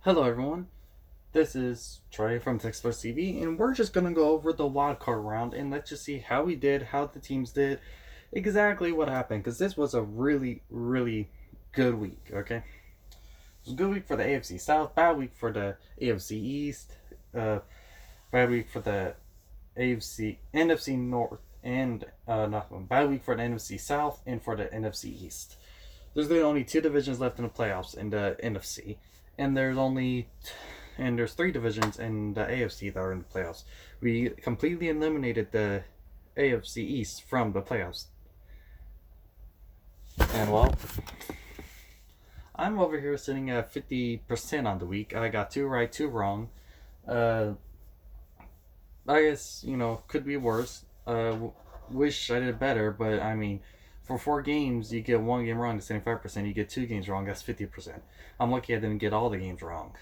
Hello everyone, this is Troy from Texans TV, and we're just gonna go over the wild card round and let's just see how we did, how the teams did, exactly what happened. Because this was a really good week. Okay, it was a good week for the AFC South, bad week for the AFC East, bad week for the AFC NFC North, and not bad week for the NFC South and for the NFC East. There's the only two divisions left in the playoffs in the NFC, and there's three divisions in the AFC that are in the playoffs. We completely eliminated the AFC East from the playoffs. And well, I'm over here sitting at 50% on the week. I got two right, two wrong. Uh, I guess, could be worse. Wish I did better, but I mean, for four games, you get one game wrong, that's 75%. You get two games wrong, that's 50%. I'm lucky I didn't get all the games wrong.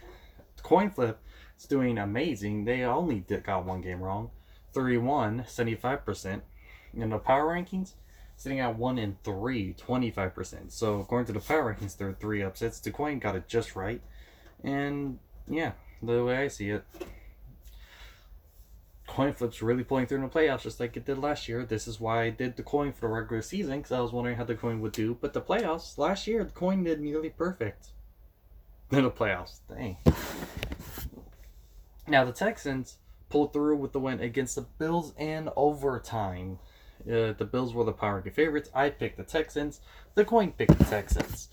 The coin flip is doing amazing. They only got one game wrong. 3-1, 75%. In the power rankings, sitting at 1 and 3, 25%. So according to the power rankings, there are three upsets. The coin got it just right. And yeah, the way I see it, coin flips really pulling through in the playoffs just like it did last year. This is why I did the coin for the regular season, because I was wondering how the coin would do. But the playoffs, last year, the coin did nearly perfect in the playoffs. Dang. Now, the Texans pulled through with the win against the Bills in overtime. The Bills were the power ranking favorites. I picked the Texans. The coin picked the Texans.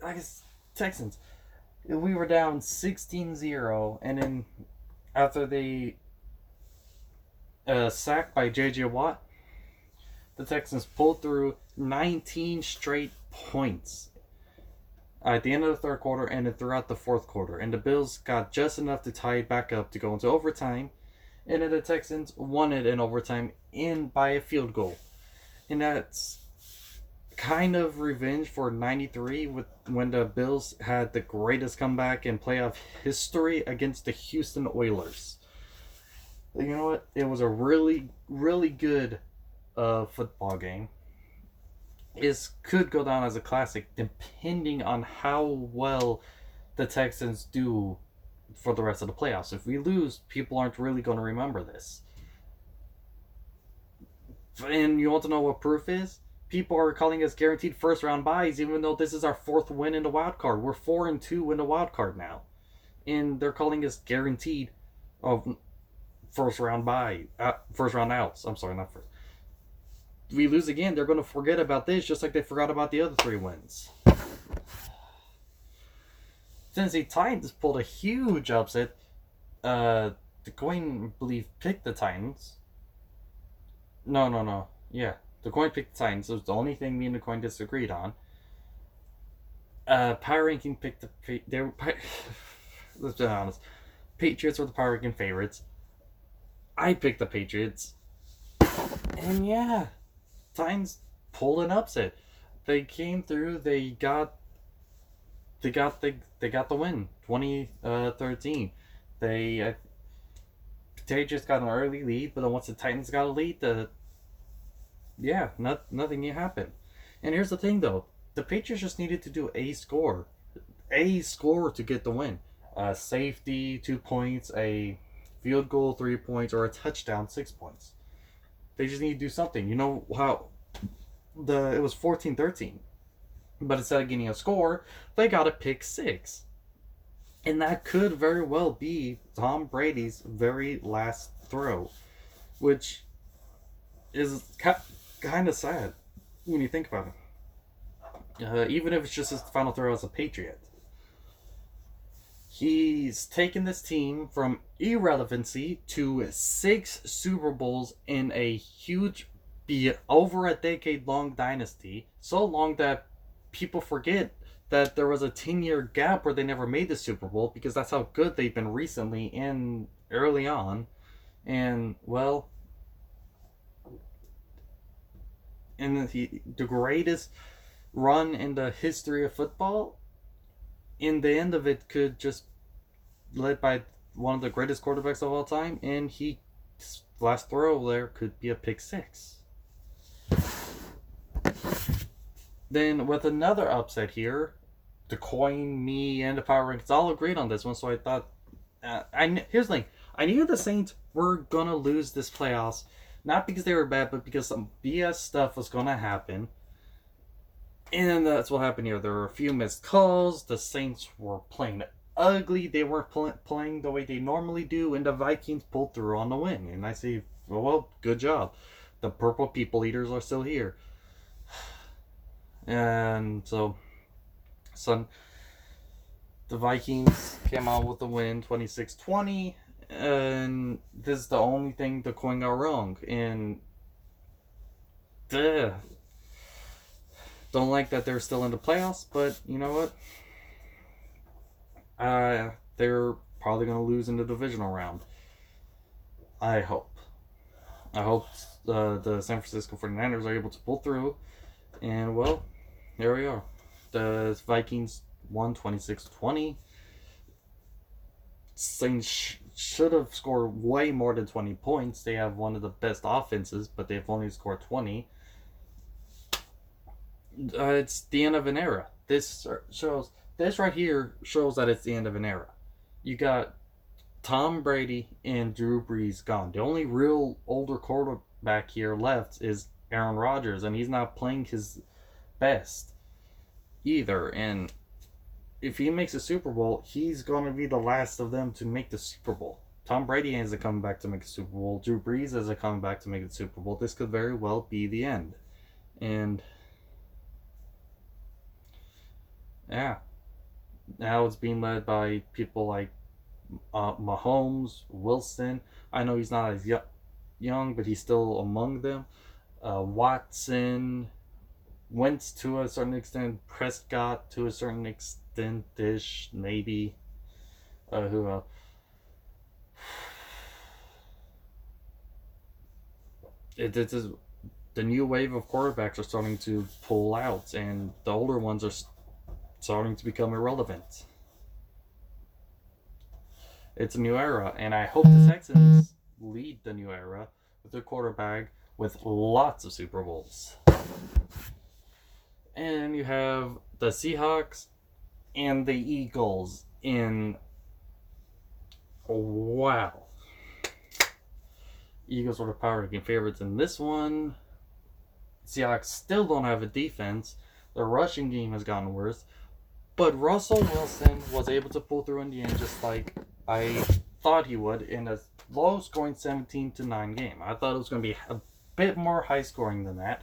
I guess Texans. We were down 16-0, and then after they sacked by J.J. Watt, the Texans pulled through 19 straight points at the end of the third quarter and then throughout the fourth quarter. And the Bills got just enough to tie it back up to go into overtime. And then the Texans won it in overtime by a field goal. And that's kind of revenge for 93 when the Bills had the greatest comeback in playoff history against the Houston Oilers. You know what? It was a really good football game. It could go down as a classic depending on how well the Texans do for the rest of the playoffs. If we lose, people aren't really going to remember this. And you want to know what proof is? People are calling us guaranteed first round buys, even though this is our fourth win in the wild card. We're 4-2 in the wild card now, and they're calling us guaranteed of first round outs. I'm sorry, not first. If we lose again, they're going to forget about this, just like they forgot about the other three wins. Tennessee Titans pulled a huge upset. The coin, I believe, picked the Titans. No. Yeah, the coin picked the Titans. It was the only thing me and the coin disagreed on. Power ranking picked the. Let's be honest. Patriots were the power ranking favorites. I picked the Patriots. And yeah, Titans pulled an upset. They came through. They got the win. 2013. Patriots got an early lead, but then once the Titans got a lead, nothing happened. And here's the thing, though: the Patriots just needed to do a score to get the win. Safety 2 points, a field goal 3 points, or a touchdown 6 points. They just need to do something. You know how it was 14-13, but instead of getting a score, they got a pick six, and that could very well be Tom Brady's very last throw, which is kind of sad when you think about it. Even if it's just his final throw as a Patriot. He's taken this team from irrelevancy to 6 Super Bowls in a huge, over a decade-long dynasty. So long that people forget that there was a 10-year gap where they never made the Super Bowl, because that's how good they've been recently and early on. And, well, in the greatest run in the history of football, in the end of it, could just led by one of the greatest quarterbacks of all time, and his last throw there could be a pick six. Then with another upset here, the coin, me, and the power rankings all agreed on this one. So I thought, here's the thing: I knew the Saints were gonna lose this playoffs, not because they were bad, but because some BS stuff was gonna happen. And that's what happened here. There were a few missed calls. The Saints were playing ugly. They weren't playing the way they normally do, and the Vikings pulled through on the win. And I say, well, good job. The Purple People Eaters are still here. And so, the Vikings came out with the win, 26-20. And this is the only thing the coin got wrong. And don't like that they're still in the playoffs, but you know what? They're probably going to lose in the divisional round. I hope. I hope the San Francisco 49ers are able to pull through. And, well, there we are. The Vikings won 26-20. Saints should have scored way more than 20 points. They have one of the best offenses, but they've only scored 20. It's the end of an era. This right here shows that it's the end of an era. You got Tom Brady and Drew Brees gone. The only real older quarterback here left is Aaron Rodgers, and he's not playing his best either. And if he makes a Super Bowl, he's going to be the last of them to make the Super Bowl. Tom Brady isn't coming back to make a Super Bowl. Drew Brees isn't coming back to make the Super Bowl. This could very well be the end. And yeah, now it's being led by people like Mahomes, Wilson. I know he's not as young, but he's still among them. Watson, Wentz to a certain extent, Prescott to a certain extent-ish, maybe. Who else? It is the new wave of quarterbacks are starting to pull out, and the older ones are starting to become irrelevant. It's a new era, and I hope the Texans lead the new era with their quarterback with lots of Super Bowls. And you have the Seahawks and the Eagles in. Wow. Eagles were the power ranking favorites in this one. Seahawks still don't have a defense. Their rushing game has gotten worse. But Russell Wilson was able to pull through in the end, just like I thought he would, in a low-scoring 17-9 game. I thought it was going to be a bit more high-scoring than that.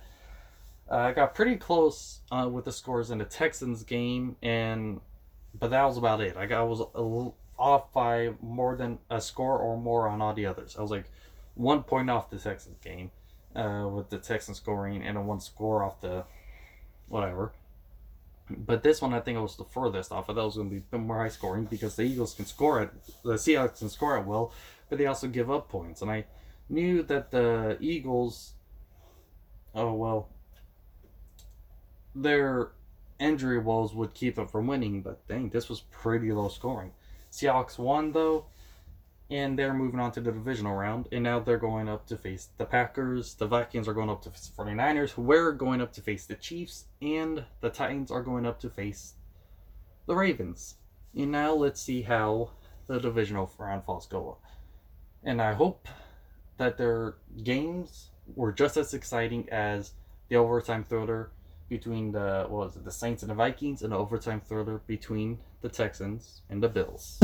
I got pretty close with the scores in the Texans game, but that was about it. I was a little off by more than a score or more on all the others. I was like 1 point off the Texans game with the Texans scoring, and a 1 score off the whatever. But this one, I think I was the furthest off. I thought it was going to be a bit more high scoring because the Eagles can score it, the Seahawks can score it well, but they also give up points. And I knew that the Eagles, their injury woes would keep them from winning, but dang, this was pretty low scoring. Seahawks won though, and they're moving on to the divisional round, and now they're going up to face the Packers. The Vikings are going up to face the 49ers. We're going up to face the Chiefs, and the Titans are going up to face the Ravens. And now let's see how the divisional round falls go. And I hope that their games were just as exciting as the overtime thriller between the Saints and the Vikings, and the overtime thriller between the Texans and the Bills.